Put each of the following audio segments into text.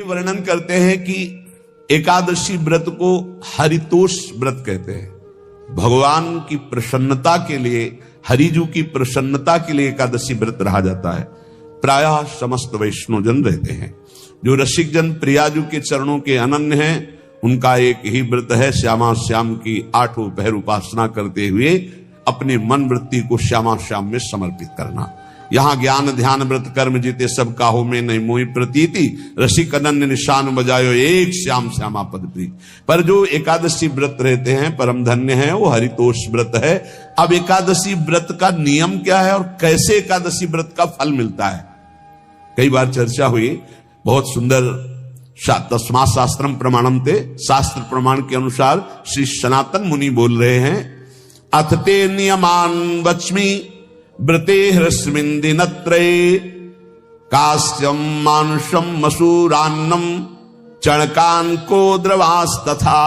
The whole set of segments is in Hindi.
वर्णन करते हैं कि एकादशी व्रत को हरितोष व्रत कहते हैं। भगवान की प्रसन्नता के लिए, हरिजू की प्रसन्नता के लिए एकादशी व्रत रहा जाता है। प्रायः समस्त वैष्णवजन रहते हैं। जो रसिक जन प्रियाजू के चरणों के अनन्य हैं, उनका एक ही व्रत है, श्यामा श्याम की 8 पहर उपासना करते हुए अपने मन वृत्ति को श्यामा श्याम में समर्पित करना। यहाँ ज्ञान ध्यान व्रत कर्म जीते सब काहो में नहीं मोहि प्रतीति, रसिक अनन्य निशान बजायो एक श्याम श्यामा पद प्रीति। पर जो एकादशी व्रत रहते हैं परम धन्य है, वो हरितोष व्रत है। अब एकादशी व्रत का नियम क्या है और कैसे एकादशी व्रत का फल मिलता है, कई बार चर्चा हुई। बहुत सुंदर तस्मात् शास्त्रम प्रमाणम ते, शास्त्र प्रमाण के अनुसार श्री सनातन मुनि बोल रहे हैं, अथ ते नियमान वच्मि व्रते ह्रस्मिन् दिनत्रये, कास्यं मानुषं मसूरान्नं चणकान् को द्रवास्तथा,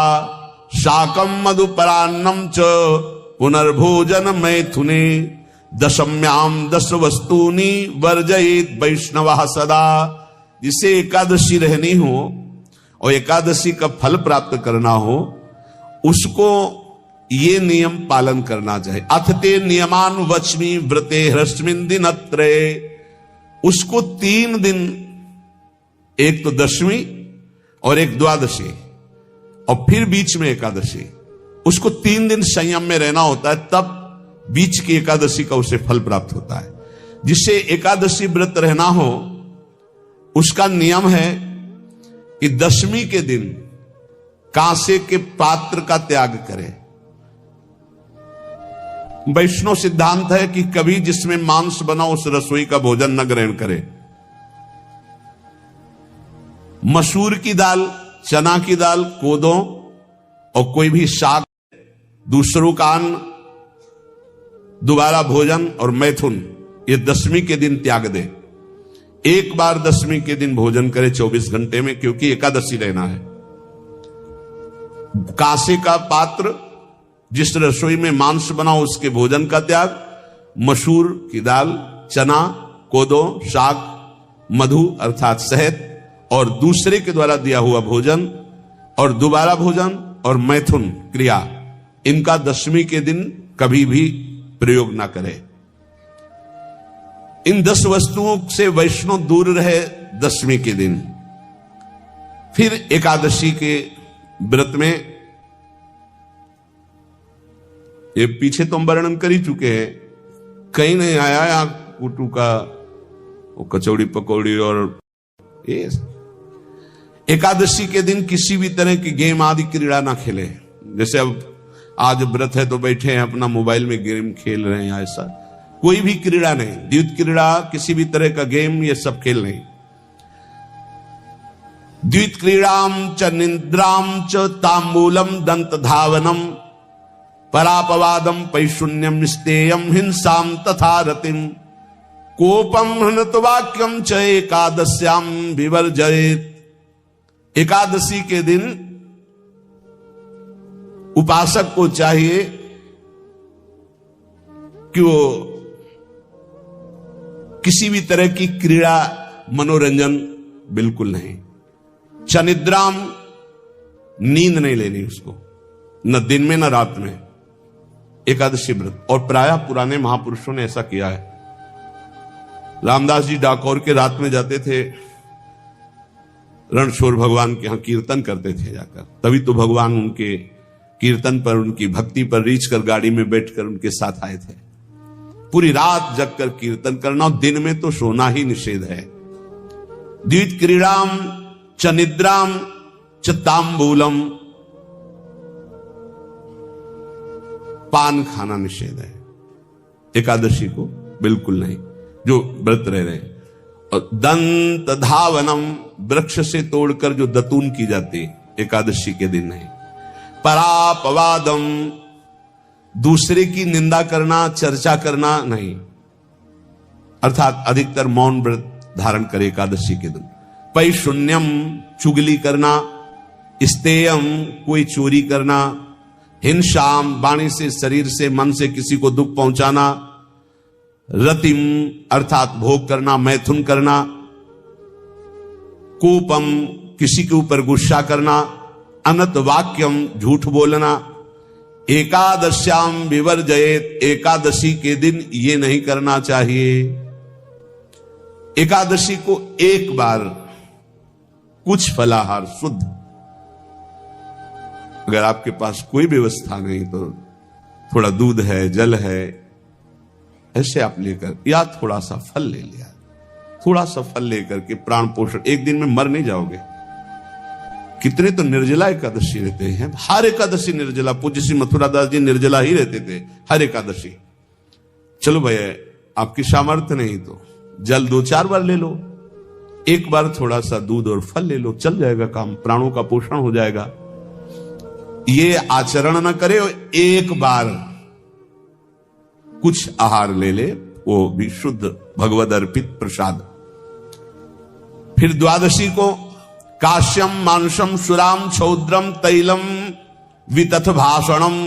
शाकं मधुपरान्नं च पुनर्भोजन मैथुने, दशम्यां 10 वस्तूनि वर्जयेत् वैष्णवः सदा। जिसे एकादशी रहनी हो और एकादशी का फल प्राप्त करना हो, उसको ये नियम पालन करना चाहिए। अथ ते नियमान वच्मि व्रते ह्रस्मिन् दिनत्रये, उसको 3 दिन, एक तो दशमी और एक द्वादशी और फिर बीच में एकादशी, उसको 3 दिन संयम में रहना होता है, तब बीच की एकादशी का उसे फल प्राप्त होता है। जिससे एकादशी व्रत रहना हो, उसका नियम है कि दशमी के दिन कांसे के पात्र का त्याग करें। वैष्णव सिद्धांत है कि कभी जिसमें मांस बना उस रसोई का भोजन न ग्रहण करे। मसूर की दाल, चना की दाल, कोदों और कोई भी शाक, दूसरों का अन्न, दोबारा भोजन और मैथुन, ये दशमी के दिन त्याग दे। एक बार दशमी के दिन भोजन करे 24 घंटे में, क्योंकि एकादशी रहना है। कांसे का पात्र, जिस रसोई में मांस बना उसके भोजन का त्याग, मसूर की दाल, चना, कोदो, शाक, मधु अर्थात शहद और दूसरे के द्वारा दिया हुआ भोजन और दोबारा भोजन और मैथुन क्रिया, इनका दशमी के दिन कभी भी प्रयोग ना करे। इन 10 वस्तुओं से वैष्णव दूर रहे दशमी के दिन। फिर एकादशी के व्रत में, ये पीछे तो हम वर्णन कर ही चुके हैं, कहीं नहीं आया यहाँ कुटू का वो कचौड़ी पकौड़ी और ये। एकादशी के दिन किसी भी तरह की गेम आदि क्रीड़ा ना खेले। जैसे अब आज व्रत है तो बैठे हैं अपना मोबाइल में गेम खेल रहे हैं, ऐसा कोई भी क्रीड़ा नहीं। द्यूत क्रीड़ा, किसी भी तरह का गेम, ये सब खेल नहीं। द्यूत क्रीड़ाम च निद्राम च तांबूलम दंत धावनम, परापवादम पैशून्यम स्तेयम हिंसाम तथा रतिम, कोपम हनतवाक्यम च एकादश्याम विवर्जयेत्। एकादशी के दिन उपासक को चाहिए कि वो किसी भी तरह की क्रीड़ा, मनोरंजन बिल्कुल नहीं। चनिद्राम, नींद नहीं लेनी उसको, न दिन में न रात में, एकादशी व्रत। और प्रायः पुराने महापुरुषों ने ऐसा किया है। रामदास जी डाकोर के रात में जाते थे, रणछोड़ भगवान के यहां कीर्तन करते थे जाकर। तभी तो भगवान उनके कीर्तन पर, उनकी भक्ति पर रीछ कर गाड़ी में बैठकर उनके साथ आए थे। पूरी रात जगकर कीर्तन करना, और दिन में तो सोना ही निषेध है। द्वित क्रीड़ाम च निद्राम च तांबूलम, पान खाना निषेध है एकादशी को, बिल्कुल नहीं, जो व्रत रह रहे। और दंत धावनम, वृक्ष से तोड़कर जो दतून की जाती एकादशी के दिन नहीं। परापवादम, दूसरे की निंदा करना, चर्चा करना नहीं, अर्थात अधिकतर मौन व्रत धारण करे एकादशी के दिन। पैशून्यम, चुगली करना। स्तेयम, कोई चोरी करना। हिंसाम, वाणी से, शरीर से, मन से किसी को दुख पहुंचाना। रतिम अर्थात भोग करना, मैथुन करना। कूपम किसी के ऊपर गुस्सा करना, अनत वाक्यम झूठ बोलना, एकादश्याम विवर्जयेत, एकादशी के दिन ये नहीं करना चाहिए। एकादशी को एक बार कुछ फलाहार शुद्ध, अगर आपके पास कोई व्यवस्था नहीं तो थोड़ा दूध है, जल है, ऐसे आप लेकर, या थोड़ा सा फल ले लिया, थोड़ा सा फल लेकर के प्राण पोषण, एक दिन में मर नहीं जाओगे। कितने तो निर्जला एकादशी रहते हैं, हर एकादशी निर्जला। पूज्य श्री मथुरा दास जी निर्जला ही रहते थे हर एकादशी। चलो भैया आपकी सामर्थ्य नहीं तो जल 2-4 बार ले लो, एक बार थोड़ा सा दूध और फल ले लो, चल जाएगा काम, प्राणों का पोषण हो जाएगा। ये आचरण न करे, एक बार कुछ आहार ले ले, वो भी शुद्ध भगवद अर्पित प्रसाद। फिर द्वादशी को काश्यम मांसम सुराम छौद्रम तैलम वितथ भाषणम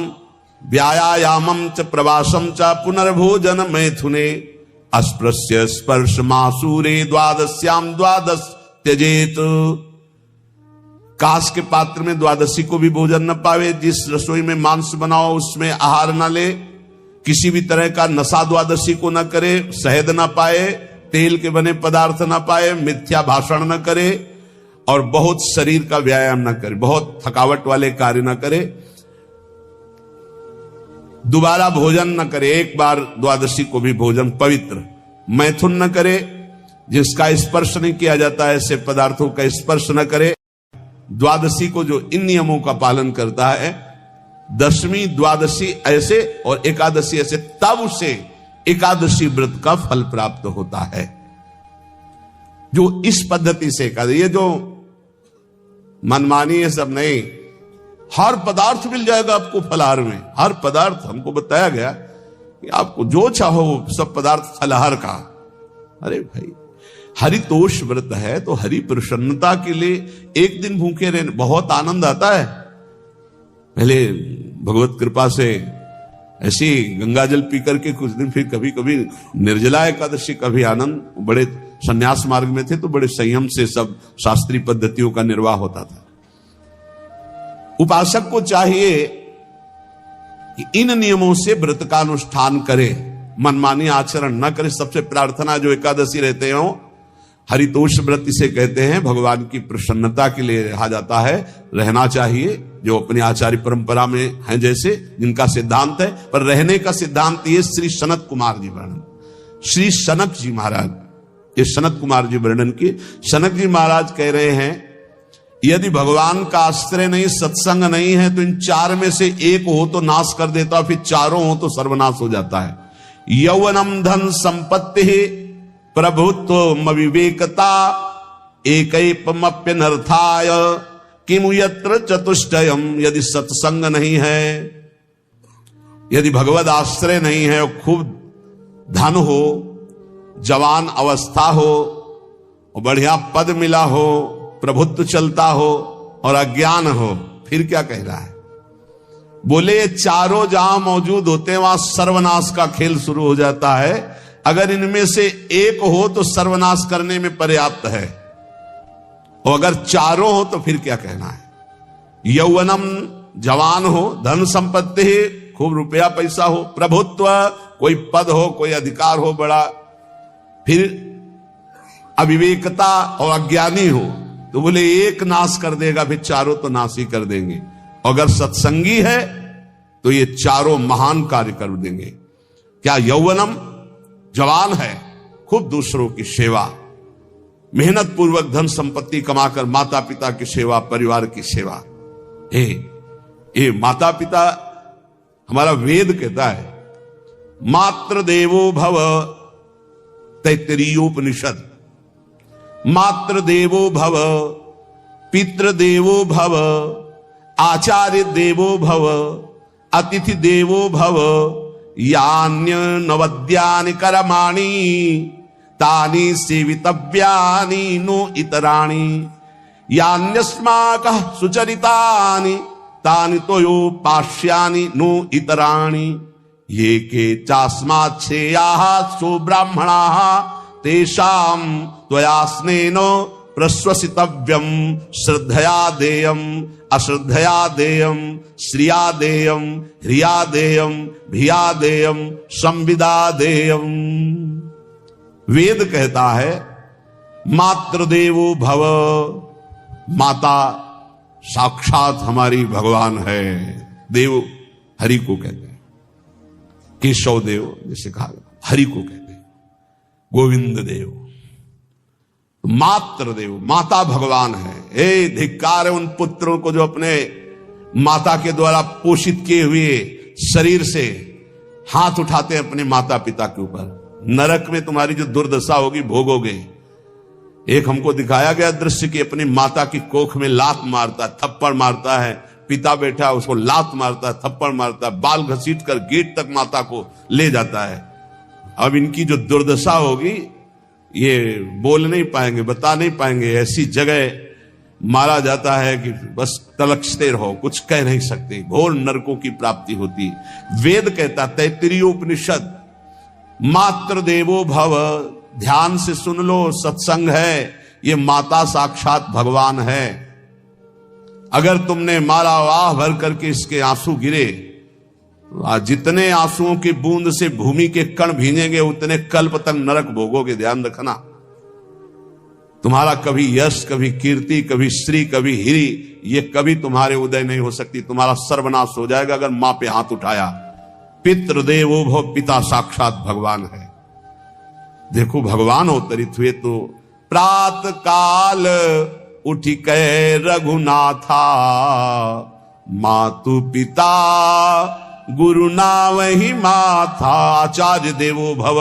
व्यायामम च प्रवासम च पुनर्भोजन मैथुने अस्पृश्य स्पर्श मासूरे द्वादश्याम द्वादश त्यजेत। कांस के पात्र में द्वादशी को भी भोजन न पावे, जिस रसोई में मांस बनाओ उसमें आहार न ले, किसी भी तरह का नशा द्वादशी को न करे, शहद न पाए, तेल के बने पदार्थ न पाए, मिथ्या भाषण न करे और बहुत शरीर का व्यायाम न करे, बहुत थकावट वाले कार्य न करे, दोबारा भोजन न करे, एक बार द्वादशी को भी भोजन पवित्र, मैथुन न करे, जिसका स्पर्श नहीं किया जाता है ऐसे पदार्थों का स्पर्श न करे। द्वादशी को जो इन नियमों का पालन करता है, दशमी द्वादशी ऐसे और एकादशी ऐसे, तब उसे एकादशी व्रत का फल प्राप्त होता है। जो इस पद्धति से ये जो मनमानी है सब नहीं, हर पदार्थ मिल जाएगा आपको फलाहार में, हर पदार्थ हमको बताया गया कि आपको जो चाहो सब पदार्थ फलाहार का। अरे भाई हरितोष व्रत है तो हरि प्रसन्नता के लिए एक दिन भूखे रहने बहुत आनंद आता है। पहले भगवत कृपा से ऐसी गंगा जल पी करके कुछ दिन, फिर कभी कभी निर्जला एकादशी का भी आनंद, बड़े संन्यास मार्ग में थे तो बड़े संयम से सब शास्त्रीय पद्धतियों का निर्वाह होता था। उपासक को चाहिए कि इन नियमों से व्रत का अनुष्ठान करे, मनमानी आचरण न करे। सबसे प्रार्थना जो एकादशी रहते हो, हरितोष व्रत इसे कहते हैं, भगवान की प्रसन्नता के लिए रहा जाता है, रहना चाहिए, जो अपनी आचार्य परंपरा में है जैसे, जिनका सिद्धांत है। पर रहने का सिद्धांत ये श्री सनत कुमार जी वर्णन, श्री सनक जी महाराज, ये सनत कुमार जी वर्णन की। सनक जी महाराज कह रहे हैं, यदि भगवान का आश्रय नहीं, सत्संग नहीं है, तो इन 4 में से एक हो तो नाश कर देता, फिर चारों हो तो सर्वनाश हो जाता है। यौवनम धन संपत्ति प्रभुत्व विवेकता एकैपमप्यनर्थाय किमु यत्र चतुष्टयम। यदि सत्संग नहीं है, यदि भगवद आश्रय नहीं है, खूब धन हो, जवान अवस्था हो, और बढ़िया पद मिला हो, प्रभुत्व चलता हो और अज्ञान हो, फिर क्या कह रहा है? बोले ये चारों जहां मौजूद होते हैं वहां सर्वनाश का खेल शुरू हो जाता है। अगर इनमें से एक हो तो सर्वनाश करने में पर्याप्त है, और अगर चारों हो तो फिर क्या कहना है? यौवनम जवान हो, धन संपत्ति खूब रुपया पैसा हो, प्रभुत्व कोई पद हो, कोई अधिकार हो बड़ा, फिर अविवेकता और अज्ञानी हो, तो बोले एक नाश कर देगा, फिर चारों तो नाश ही कर देंगे। अगर सत्संगी है तो ये चारों महान कार्य कर देंगे। क्या? यौवनम जवान है, खूब दूसरों की सेवा, मेहनत पूर्वक धन संपत्ति कमाकर माता पिता की सेवा, परिवार की सेवा। ये माता पिता, हमारा वेद कहता है मातृ देवो भव, तैत्तरीयोपनिषद, मातृ देवो भव, पितृ देवो भव, आचार्य देवो भव, अतिथि देवो भव, यान्य नवद्यानि कर्माणि तानि सेवितव्यानि नो इतराणि, यान्यस्माकः सुचरितानि तानि तोयोपास्यानि नो इतराणि, ये के चास्माच्छेयाः सो ब्राह्मणाः तेषां त्वया स्नेनो प्रश्वसितव्यम श्रद्धया देयम अश्रद्धया देयम श्रिया देयम ह्रिया देयम भिया देयम संविदा देयम। वेद कहता है मातृदेवो भव, माता साक्षात हमारी भगवान है। देव हरि को कहते हैं, केशव देव जिसे कहा हरि को कहते हैं, गोविंद देव। मातृ देव, माता भगवान है। ए धिक्कार है उन पुत्रों को जो अपने माता के द्वारा पोषित किए हुए शरीर से हाथ उठाते हैं अपने माता पिता के ऊपर। नरक में तुम्हारी जो दुर्दशा होगी भोगोगे। एक हमको दिखाया गया दृश्य कि अपनी माता की कोख में लात मारता, थप्पड़ मारता है, पिता बैठा उसको लात मारता है, थप्पड़ मारता है, बाल घसीट कर गेट तक माता को ले जाता है। अब इनकी जो दुर्दशा होगी ये बोल नहीं पाएंगे, बता नहीं पाएंगे। ऐसी जगह मारा जाता है कि बस तलकते रहो, कुछ कह नहीं सकते। घोर नरकों की प्राप्ति होती। वेद कहता, तैत्तिरीय उपनिषद, मातृ देवो भव। ध्यान से सुन लो, सत्संग है, ये माता साक्षात भगवान है। अगर तुमने मारा वाह भर करके इसके आंसू गिरे, जितने आंसुओं की बूंद से भूमि के कण भींजेंगे उतने कल्प तक नरक भोगोगे। ध्यान रखना, तुम्हारा कभी यश, कभी कीर्ति, कभी श्री, कभी हिरी, ये कभी तुम्हारे उदय नहीं हो सकती। तुम्हारा सर्वनाश हो जाएगा अगर मां पे हाथ उठाया। पितृदेवो भव, पिता साक्षात भगवान है। देखो भगवान अवतरित हुए तो प्रात काल उठी कै रघुनाथा, मातु पिता गुरु नावहि माथा। आचार्य देवो भव,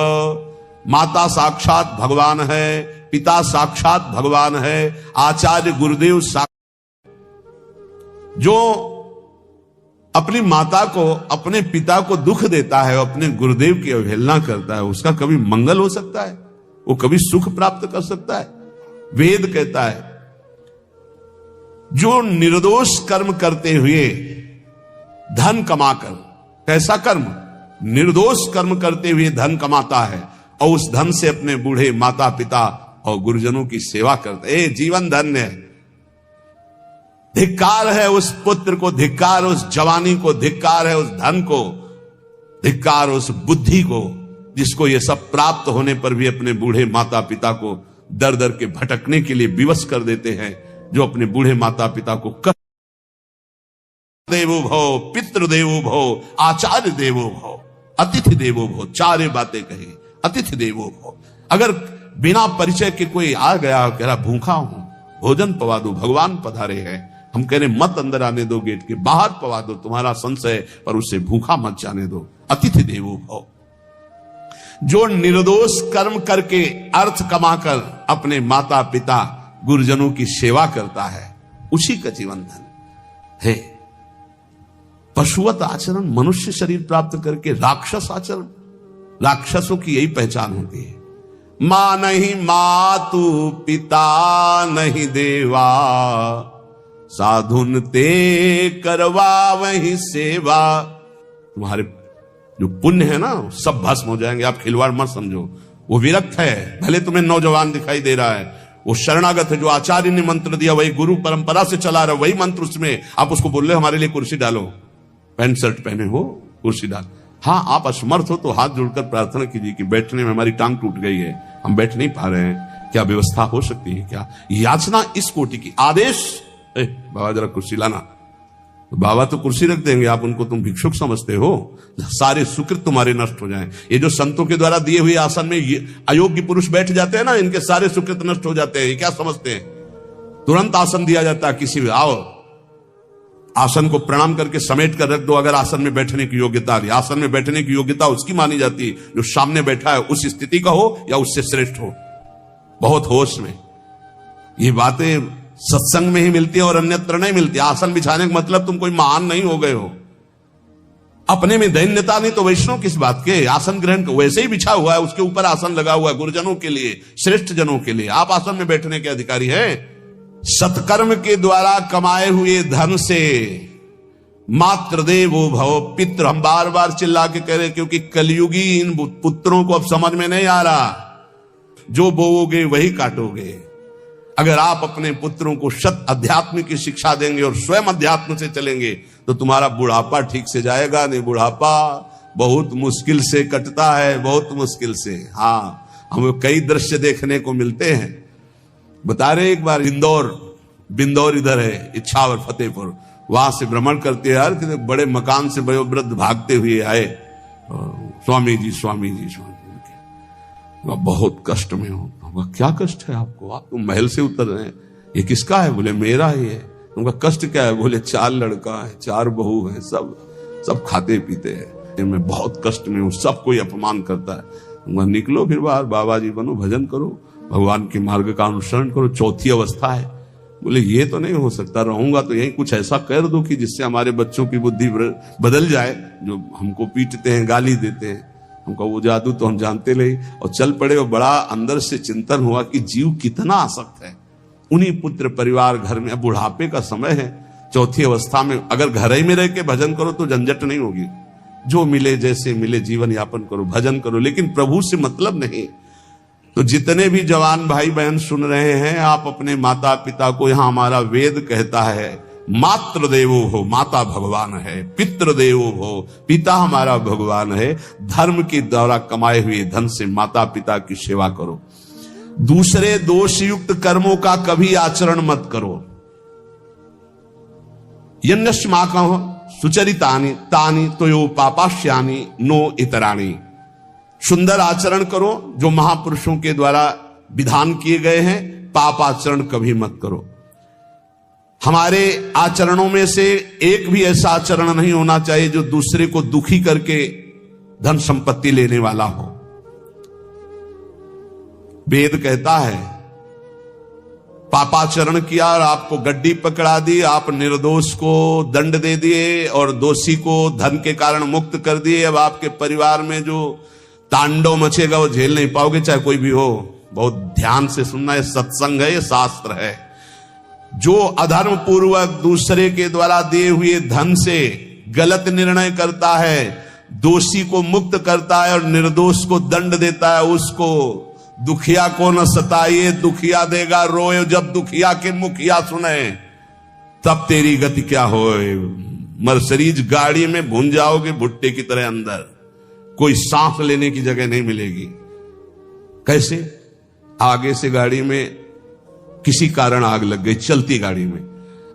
माता साक्षात भगवान है, पिता साक्षात भगवान है, आचार्य गुरुदेव जो अपनी माता को, अपने पिता को दुख देता है, अपने गुरुदेव की अवहेलना करता है, उसका कभी मंगल हो सकता है? वो कभी सुख प्राप्त कर सकता है? वेद कहता है जो निर्दोष कर्म करते हुए धन कमाकर, कैसा कर्म? निर्दोष कर्म करते हुए धन कमाता है और उस धन से अपने बूढ़े माता पिता और गुरुजनों की सेवा करता है, जीवन धन्य है। धिक्कार है उस पुत्र को, धिक्कार उस जवानी को, धिक्कार है उस धन को, धिक्कार उस बुद्धि को जिसको ये सब प्राप्त होने पर भी अपने बूढ़े माता पिता को दर दर के भटकने के लिए विवश कर देते हैं, जो अपने बूढ़े माता पिता को देवो भव, पितृदेवो भव, आचार्य देवो भव, अतिथि देवो भव। चार बातें कही, अतिथि देवो भव। अगर बिना परिचय के कोई आ गया, कह रहा भूखा हूं, भोजन पवा दो, भगवान पधारे हैं, हम कह रहे मत अंदर आने दो, गेट के बाहर पवा दो, तुम्हारा संशय पर उससे भूखा मत जाने दो। अतिथि देवो भव। जो निर्दोष कर्म करके अर्थ कमाकर अपने माता पिता गुरुजनों की सेवा करता है, उसी का जीवन धन है। पशुवत आचरण, मनुष्य शरीर प्राप्त करके राक्षस आचरण, राक्षसों की यही पहचान होती है। मां नहीं मातु पिता नहीं देवा, साधुन ते करवा वही सेवा। तुम्हारे जो पुण्य है ना सब भस्म हो जाएंगे। आप खिलवाड़ मत समझो, वो विरक्त है, भले तुम्हें नौजवान दिखाई दे रहा है, वो शरणागत है। जो आचार्य ने मंत्र दिया वही गुरु परंपरा से चला रहा, वही मंत्र उसमें। आप उसको बोल रहे हमारे लिए कुर्सी डालो, पैंट शर्ट पहने हो, कुर्सी डाल। हाँ, आप असमर्थ हो तो हाथ जोड़कर प्रार्थना कीजिए कि बैठने में हमारी टांग टूट गई है, हम बैठ नहीं पा रहे हैं, क्या व्यवस्था हो सकती है क्या? याचना इस कोटि की। आदेश, बाबा जरा कुर्सी लाना, तो बाबा तो कुर्सी रख देंगे, आप उनको तुम भिक्षुक समझते हो, सारे सुकृत तुम्हारे नष्ट हो जाएं। ये जो संतों के द्वारा दिए हुए आसन में ये अयोग्य पुरुष बैठ जाते हैं ना, इनके सारे सुकृत नष्ट हो जाते हैं। ये क्या समझते हैं? तुरंत आसन दिया जाता है, किसी आओ आसन को प्रणाम करके समेट कर रख दो, अगर आसन में बैठने की योग्यता है। आसन में बैठने की योग्यता उसकी मानी जाती है जो सामने बैठा है, उस स्थिति का हो या उससे श्रेष्ठ हो। बहुत होश में ये बातें सत्संग में ही मिलती है और अन्यत्र नहीं मिलती। आसन बिछाने का मतलब तुम कोई महान नहीं हो गए हो, अपने में दैन्यता नहीं तो वैष्णव किस बात के? आसन ग्रहण वैसे ही बिछा हुआ है, उसके ऊपर आसन लगा हुआ है गुरुजनों के लिए, श्रेष्ठ जनों के लिए। आप आसन में बैठने के अधिकारी हैं। सत्कर्म के द्वारा कमाए हुए धन से मातृदेवो भव, पितृ, हम बार बार चिल्ला के कह रहे क्योंकि कलयुगी इन पुत्रों को अब समझ में नहीं आ रहा। जो बोओगे वही काटोगे। अगर आप अपने पुत्रों को शत अध्यात्म की शिक्षा देंगे और स्वयं अध्यात्म से चलेंगे तो तुम्हारा बुढ़ापा ठीक से जाएगा। नहीं, बुढ़ापा बहुत मुश्किल से कटता है, बहुत मुश्किल से। हाँ, हमें कई दृश्य देखने को मिलते हैं। बता रहे एक बार बिंदौर इधर है, इच्छावर फतेहपुर, वहां से भ्रमण करते यार कि बड़े मकान से बड़े वृद्ध भागते हुए आए, स्वामी जी स्वामी जी स्वामी जी, बहुत कष्ट में हो। क्या कष्ट है आपको? आप तो महल से उतर रहे हैं। ये किसका है? बोले मेरा ही है। उनका कष्ट क्या है? बोले 4 लड़का है, 4 बहू है, सब खाते पीते हैं, मैं बहुत कष्ट में हूं, सब कोई अपमान करता है। निकलो फिर बाहर, बाबा जी बनो, भजन करो, भगवान के मार्ग का अनुसरण करो। चौथी अवस्था है। बोले ये तो नहीं हो सकता, रहूंगा तो यही कुछ ऐसा कर दो कि जिससे हमारे बच्चों की बुद्धि बदल जाए, जो हमको पीटते हैं, गाली देते हैं। हमको वो जादू तो हम जानते नहीं, और चल पड़े। और बड़ा अंदर से चिंतन हुआ कि जीव कितना आसक्त है। उन्हीं पुत्र परिवार घर में, अब बुढ़ापे का समय है, चौथी अवस्था में अगर घर ही में रह के भजन करो तो झंझट नहीं होगी। जो मिले जैसे मिले जीवन यापन करो, भजन करो, लेकिन प्रभु से मतलब नहीं। तो जितने भी जवान भाई बहन सुन रहे हैं, आप अपने माता पिता को, यहां हमारा वेद कहता है मातृ देवो हो, माता भगवान है, पितृ देवो हो, पिता हमारा भगवान है। धर्म के द्वारा कमाए हुए धन से माता पिता की सेवा करो। दूसरे दोष युक्त कर्मों का कभी आचरण मत करो। यन्यस्माकं सुचरितानि तानि तयो पापाश्यानि नो इतराणि। सुंदर आचरण करो जो महापुरुषों के द्वारा विधान किए गए हैं, पाप आचरण कभी मत करो। हमारे आचरणों में से एक भी ऐसा आचरण नहीं होना चाहिए जो दूसरे को दुखी करके धन संपत्ति लेने वाला हो। वेद कहता है पापाचरण किया और आपको गड्डी पकड़ा दी, आप निर्दोष को दंड दे दिए और दोषी को धन के कारण मुक्त कर दिए। अब आपके परिवार में जो तांडव मचेगा वो झेल नहीं पाओगे, चाहे कोई भी हो। बहुत ध्यान से सुनना, ये सत्संग है, ये शास्त्र है। जो अधर्म पूर्वक दूसरे के द्वारा दिए हुए धन से गलत निर्णय करता है, दोषी को मुक्त करता है और निर्दोष को दंड देता है, उसको दुखिया को न सताइए, दुखिया देगा रोए। जब दुखिया के मुखिया सुने तब तेरी गति क्या होए। मर्सिडीज गाड़ी में भून जाओगे भुट्टे की तरह अंदर, कोई सांस लेने की जगह नहीं मिलेगी। कैसे? आगे से गाड़ी में किसी कारण आग लग गई, चलती गाड़ी में।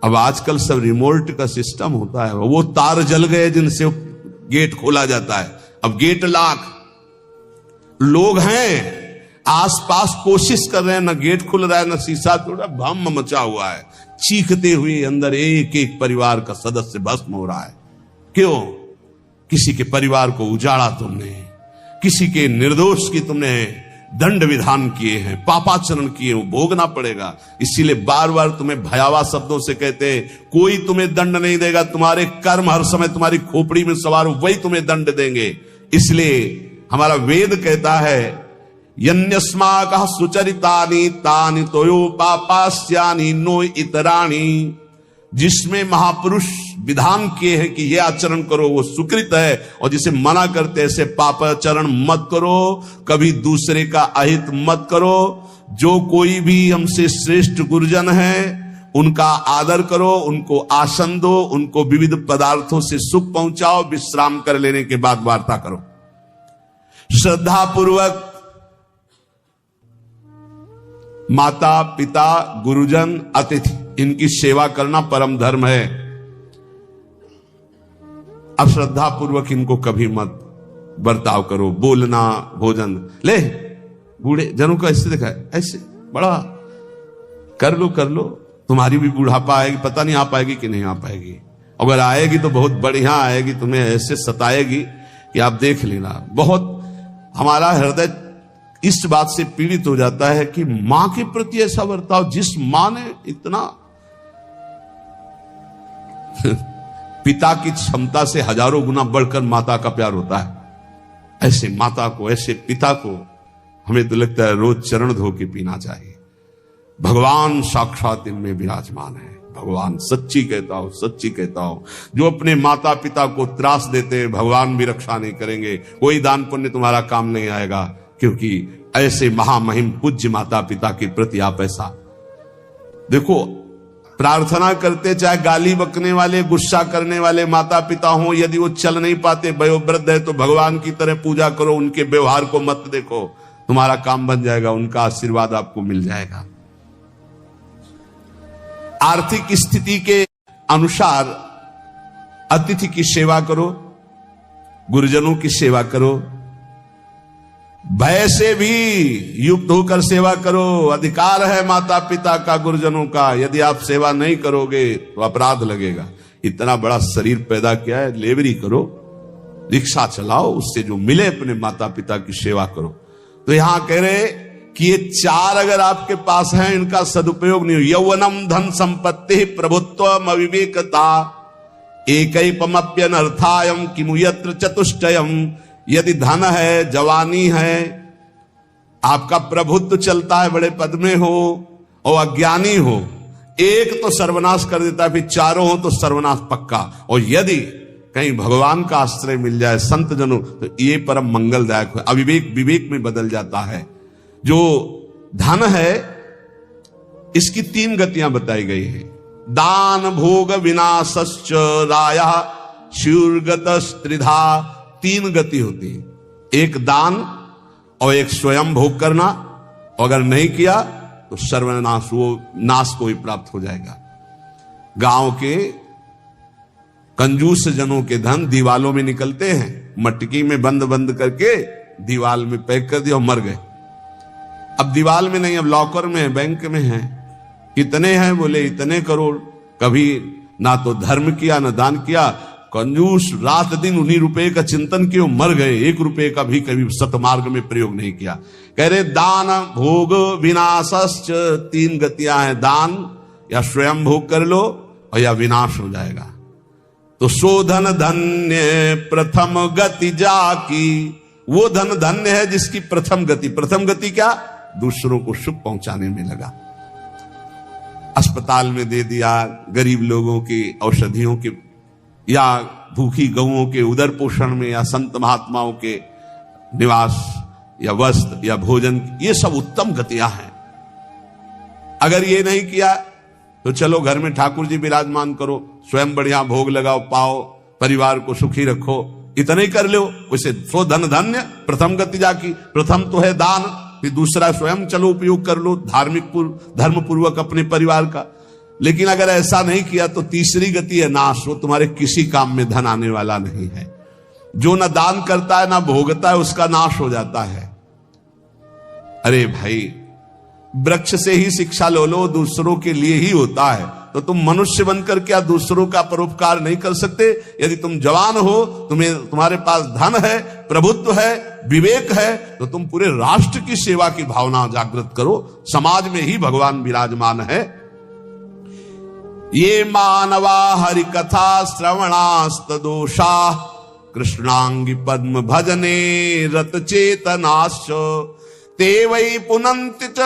अब आजकल सब रिमोट का सिस्टम होता है, वो तार जल गए जिनसे गेट खोला जाता है। अब गेट लाख लोग हैं आसपास, कोशिश कर रहे हैं, ना गेट खुल रहा है, ना शीशा टूटा, भम मचा हुआ है। चीखते हुए अंदर एक एक परिवार का सदस्य भस्म हो रहा है। क्यों? किसी के परिवार को उजाड़ा तुमने, किसी के निर्दोष की तुमने दंड विधान किए हैं, पापाचरण किए हो, भोगना पड़ेगा। इसीलिए बार बार तुम्हें भयावह शब्दों से कहते हैं, कोई तुम्हें दंड नहीं देगा, तुम्हारे कर्म हर समय तुम्हारी खोपड़ी में सवार हो, वही तुम्हें दंड देंगे। इसलिए हमारा वेद कहता है यन्यस्माकः सुचरितानि तानि तयो पापास्यानि नो इतराणि। जिसमें महापुरुष विधान किए हैं कि यह आचरण करो वो सुकृत है, और जिसे मना करते ऐसे पापाचरण मत करो, कभी दूसरे का अहित मत करो। जो कोई भी हमसे श्रेष्ठ गुरुजन है उनका आदर करो, उनको आसन दो, उनको विविध पदार्थों से सुख पहुंचाओ, विश्राम कर लेने के बाद वार्ता करो। श्रद्धा पूर्वक माता पिता गुरुजन अतिथि इनकी सेवा करना परम धर्म है। अब श्रद्धा पूर्वक इनको कभी मत बर्ताव करो। बोलना, भोजन ले, बूढ़े जनों को ऐसे देखा है, ऐसे बड़ा कर लो, तुम्हारी भी बुढ़ापा आएगी, पता नहीं आ पाएगी कि नहीं आ पाएगी। अगर आएगी तो बहुत बढ़िया आएगी, तुम्हें ऐसे सताएगी कि आप देख लेना। बहुत हमारा हृदय इस बात से पीड़ित हो जाता है कि मां के प्रति ऐसा बर्ताव, जिस मां ने इतना पिता की क्षमता से हजारों गुना बढ़कर माता का प्यार होता है। ऐसे माता को, ऐसे पिता को हमें तो लगता है रोज चरण धो के पीना चाहिए। भगवान साक्षात इनमें विराजमान है। भगवान सच्ची कहता हो, जो अपने माता पिता को त्रास देते हैं भगवान भी रक्षा नहीं करेंगे, कोई दान पुण्य तुम्हारा काम नहीं आएगा, क्योंकि ऐसे महामहिम पूज्य माता पिता के प्रति आप ऐसा देखो, प्रार्थना करते चाहे गाली बकने वाले, गुस्सा करने वाले माता पिता हों, यदि वो चल नहीं पाते, वयोवृद्ध है, तो भगवान की तरह पूजा करो, उनके व्यवहार को मत देखो, तुम्हारा काम बन जाएगा, उनका आशीर्वाद आपको मिल जाएगा। आर्थिक स्थिति के अनुसार अतिथि की सेवा करो, गुरुजनों की सेवा करो, भय से भी युक्त होकर सेवा करो। अधिकार है माता पिता का, गुरुजनों का, यदि आप सेवा नहीं करोगे तो अपराध लगेगा। इतना बड़ा शरीर पैदा किया है, लेबरी करो, रिक्शा चलाओ, उससे जो मिले अपने माता पिता की सेवा करो। तो यहां कह रहे कि ये चार अगर आपके पास हैं, इनका सदुपयोग नहीं हो। यौवनम धन संपत्ति प्रभुत्वम अविवेकता एकैपमप्यनर्थायम किमु यत्र चतुष्टयम। यदि धन है, जवानी है, आपका प्रभुत्व चलता है, बड़े पद में हो और अज्ञानी हो, एक तो सर्वनाश कर देता है, फिर चारों हो तो सर्वनाश पक्का। और यदि कहीं भगवान का आश्रय मिल जाए, संत जनों, तो ये परम मंगलदायक है। अविवेक विवेक में बदल जाता है। जो धन है, इसकी 3 गतियां बताई गई है। दान भोग विनाशश्च रायः शूर्गतस् त्रिधा। 3 गति होती है, एक दान और एक स्वयं भोग करना, और अगर नहीं किया तो सर्वनाश, वो नाश को ही प्राप्त हो जाएगा। गांव के कंजूस जनों के धन दीवालों में निकलते हैं, मटकी में बंद बंद करके दीवाल में पैक कर दिया और मर गए। अब दीवाल में नहीं, अब लॉकर में है, बैंक में है। कितने हैं? बोले इतने करोड़। कभी ना तो धर्म किया ना दान किया, कंजूस रात दिन उन्हीं रुपए का चिंतन किया, मर गए। 1 रुपए का भी कभी सतमार्ग में प्रयोग नहीं किया। कह रहे दान भोग विनाशश्च, 3 गतियां हैं। दान या स्वयं भोग कर लो और या विनाश हो जाएगा। तो सो धन धन्य प्रथम गति जाकी। वो धन धन्य है जिसकी प्रथम गति क्या? दूसरों को सुख पहुंचाने में लगा। अस्पताल में दे दिया, गरीब लोगों की औषधियों के, या भूखी गौओं के उदर पोषण में, या संत महात्माओं के निवास या वस्त्र या भोजन, ये सब उत्तम गतियां हैं। अगर ये नहीं किया तो चलो घर में ठाकुर जी विराजमान करो, स्वयं बढ़िया भोग लगाओ, पाओ, परिवार को सुखी रखो, इतने कर लो। वैसे सो धन धन्य प्रथम गति जाकी। प्रथम तो है दान, फिर दूसरा स्वयं चलो उपयोग कर लो, धर्म पूर्वक अपने परिवार का। लेकिन अगर ऐसा नहीं किया तो तीसरी गति है नाश। वो तुम्हारे किसी काम में धन आने वाला नहीं है। जो न दान करता है ना भोगता है, उसका नाश हो जाता है। अरे भाई, वृक्ष से ही शिक्षा लो, दूसरों के लिए ही होता है। तो तुम मनुष्य बनकर क्या दूसरों का परोपकार नहीं कर सकते? यदि तुम जवान हो, तुम्हारे पास धन है, प्रभुत्व है, विवेक है, तो तुम पूरे राष्ट्र की सेवा की भावना जागृत करो। समाज में ही भगवान विराजमान है। ये मानवा हरि कथा श्रवणास्त दोषा कृष्णांगी पद्म भजने रत चेतनाश्च ते वै पुनन्ति च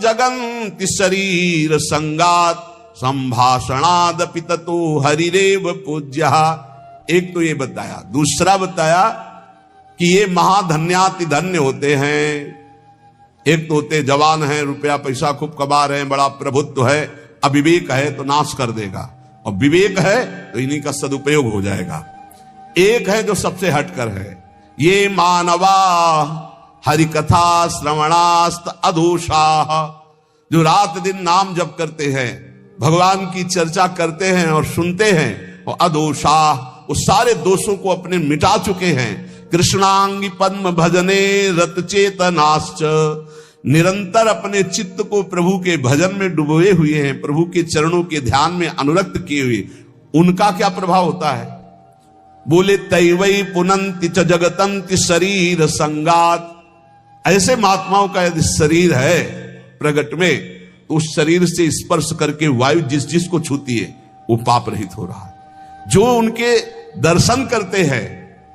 जगन्ति शरीर संगात संभाषणादपि ततो हरिरेव पूज्यः। एक तो ये बताया। दूसरा बताया कि ये महाधन्याति धन्य होते हैं। एक तो होते जवान हैं, रुपया पैसा खूब कमा रहे हैं, बड़ा प्रभुत्व है। अविवेक है तो नाश कर देगा, और विवेक है तो इन्हीं का सदुपयोग हो जाएगा। एक है जो सबसे हटकर है, ये मानवा हरिकथा श्रवणास्त अधोषाः, जो रात दिन नाम जप करते हैं, भगवान की चर्चा करते हैं और सुनते हैं, और अधोषाः, वो सारे दोषों को अपने मिटा चुके हैं। कृष्णांगी पद्म भजने रत चेतनाश्च, निरंतर अपने चित्त को प्रभु के भजन में डुबोए हुए हैं, प्रभु के चरणों के ध्यान में अनुरक्त किए हुए। उनका क्या प्रभाव होता है? बोले तैवई पुनन्ति च जगतंति शरीर संगात। ऐसे महात्माओं का यदि शरीर है प्रगट में, तो उस शरीर से स्पर्श करके वायु जिस जिस को छूती है वो पाप रहित हो रहा है। जो उनके दर्शन करते हैं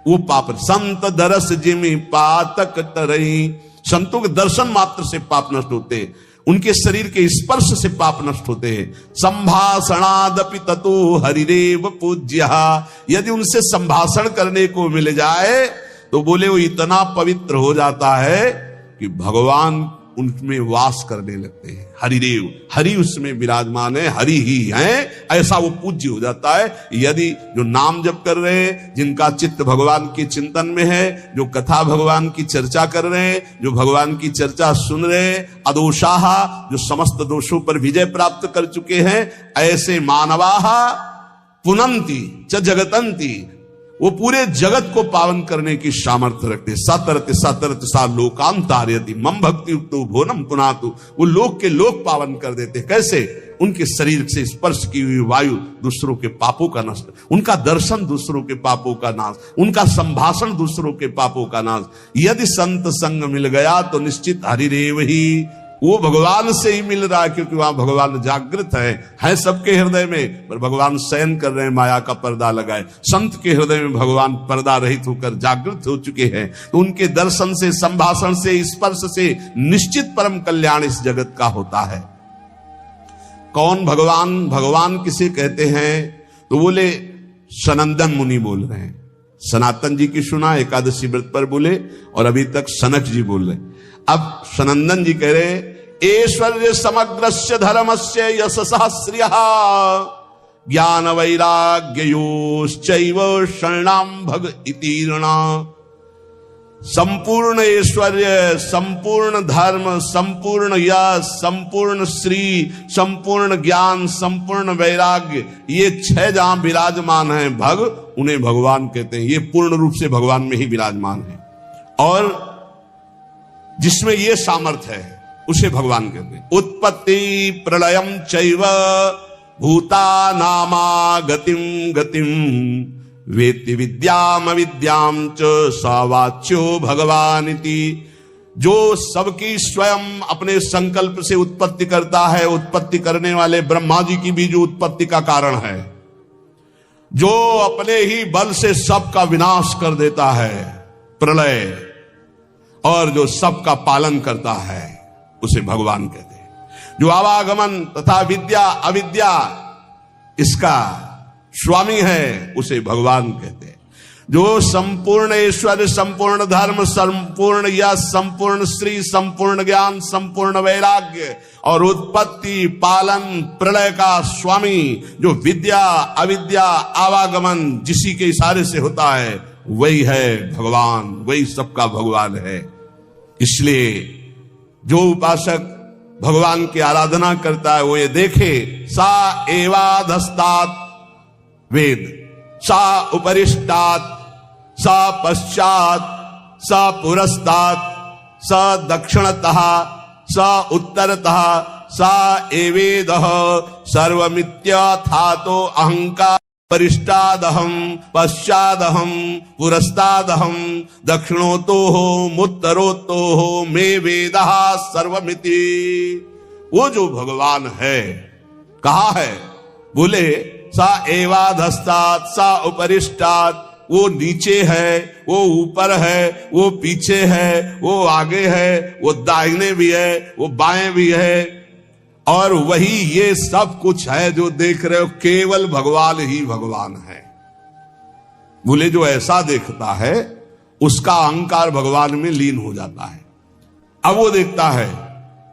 वो पाप। संत दरस जिमि पातक तरई, संतों के दर्शन मात्र से पाप नष्ट होते हैं, उनके शरीर के स्पर्श से पाप नष्ट होते हैं। संभाषणादपि ततो हरिरेव पूज्यः, यदि उनसे संभाषण करने को मिल जाए तो बोले वो इतना पवित्र हो जाता है कि भगवान उनमें वास करने लगते हैं। हरिदेव, हरि उसमें विराजमान है, हरि ही है, ऐसा वो पूज्य हो जाता है। यदि जो नाम जप कर रहे हैं, जिनका चित्त भगवान के चिंतन में है, जो कथा भगवान की चर्चा कर रहे हैं, जो भगवान की चर्चा सुन रहे हैं, अदोषाहा, जो समस्त दोषों पर विजय प्राप्त कर चुके हैं, ऐसे मानवाहा पुनंती च जगतंती, वो पूरे जगत को पावन करने की सामर्थ्य रखते। सतरत सतरत सा लोकांतार्यति मम भक्ति युक्तो भोनम पुनातु, वो लोक के लोक पावन कर देते। कैसे? उनके शरीर से स्पर्श की हुई वायु दूसरों के पापों का नाश, उनका दर्शन दूसरों के पापों का नाश, उनका संभाषण दूसरों के पापों का नाश। यदि संत संग मिल गया तो निश्चित हरिरेव ही, वो भगवान से ही मिल रहा है, क्योंकि वहां भगवान जागृत है सबके हृदय में, पर भगवान शयन कर रहे हैं, माया का पर्दा लगाए। संत के हृदय में भगवान पर्दा रहित होकर जागृत हो चुके हैं, तो उनके दर्शन से, संभाषण से, स्पर्श से निश्चित परम कल्याण इस जगत का होता है। कौन भगवान? भगवान किसे कहते हैं? तो बोले सनंदन मुनि बोल रहे हैं। सनातन जी की सुना, एकादशी व्रत पर बोले, और अभी तक सनक जी बोल रहे। अब सनंदन जी कह रहे, ऐश्वर्य समग्रस्य धर्मस्य यशसः श्रियः ज्ञान वैराग्ययोश्चैव शरणां भग इति ऋणा। संपूर्ण ऐश्वर्य, संपूर्ण धर्म, संपूर्ण यश, संपूर्ण श्री, संपूर्ण ज्ञान, संपूर्ण वैराग्य, ये 6 जहां विराजमान हैं भग, उन्हें भगवान कहते हैं। ये पूर्ण रूप से भगवान में ही विराजमान है, और जिसमें ये सामर्थ्य है उसे भगवान कहते हैं। उत्पत्ति प्रलयम चैव भूतानामागतिम गतिम वेत्ति विद्याम अविद्याम च सावाच्यो भगवानिति। जो सबकी स्वयं अपने संकल्प से उत्पत्ति करता है, उत्पत्ति करने वाले ब्रह्मा जी की भी जो उत्पत्ति का कारण है, जो अपने ही बल से सबका विनाश कर देता है, प्रलय, और जो सबका पालन करता है, उसे भगवान कहते हैं। जो आवागमन तथा विद्या अविद्या इसका स्वामी है, उसे भगवान कहते हैं। जो संपूर्ण ऐश्वर्य, संपूर्ण धर्म, संपूर्ण यश, संपूर्ण श्री, संपूर्ण ज्ञान, संपूर्ण वैराग्य और उत्पत्ति, पालन, प्रलय का स्वामी, जो विद्या अविद्या आवागमन जिसी के इशारे से होता है, वही है भगवान, वही सबका भगवान है। इसलिए जो उपासक भगवान की आराधना करता है, वो ये देखे, सा एवाधस्तात वेद, सा उपरिष्टात्, सा पश्चात्, सा पुरस्तात्, सा दक्षिणतः, सा उत्तरतः, सा एवेदः सर्वमित्यथातो अहंकार परिष्टादहम पश्चादहम पुरस्तादहम दक्षिणोतो हो मुत्तरोतो हो मे वेदः सर्वमिति। वो जो भगवान है, कहा है? बोले सा एवाधस्तात्, सा उपरिष्टात्, वो नीचे है, वो ऊपर है, वो पीछे है, वो आगे है, वो दाहिने भी है, वो बाएं भी है, और वही ये सब कुछ है जो देख रहे हो, केवल भगवान ही भगवान है। बोले जो ऐसा देखता है, उसका अहंकार भगवान में लीन हो जाता है। अब वो देखता है,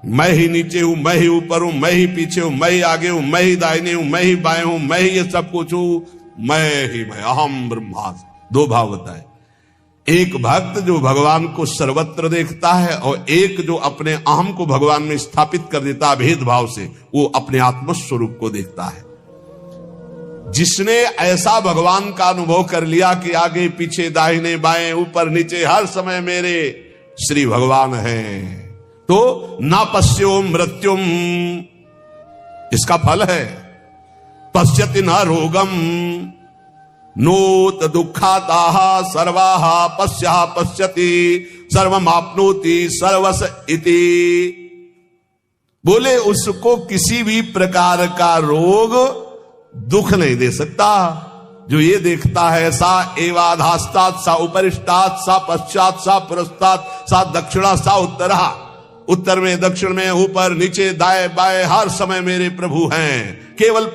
मैं ही नीचे हूं, मैं ही ऊपर हूं, मैं ही पीछे हूं, मैं ही आगे हूं, मैं ही दाहिने हूं, मैं ही बाएं हूं, मैं ही ये सब कुछ हूं, मैं ही मैं, अहम ब्रह्मास्मि। 2 भाव बताए। एक भक्त जो भगवान को सर्वत्र देखता है, और एक जो अपने अहम को भगवान में स्थापित कर देता है भेदभाव से, वो अपने आत्म स्वरूप को देखता है। जिसने ऐसा भगवान का अनुभव कर लिया कि आगे पीछे दाहिने बाएं ऊपर नीचे हर समय मेरे श्री भगवान हैं, तो ना पश्यो मृत्युम, इसका फल है। पश्यति न रोगम नोत दुखाताः सर्वाः पश्यः पश्यति सर्वमाप्नोति सर्वस इति। बोले उसको किसी भी प्रकार का रोग दुख नहीं दे सकता। जो ये देखता है, सा एवाधास्तात्, सा उपरिष्टात्, सा पश्चात्, सा पुरस्तात्, सा दक्षिणा, सा उत्तरा, उत्तर में दक्षिण में ऊपर नीचे दाएं बाएं हर समय मेरे प्रभु हैं। केवल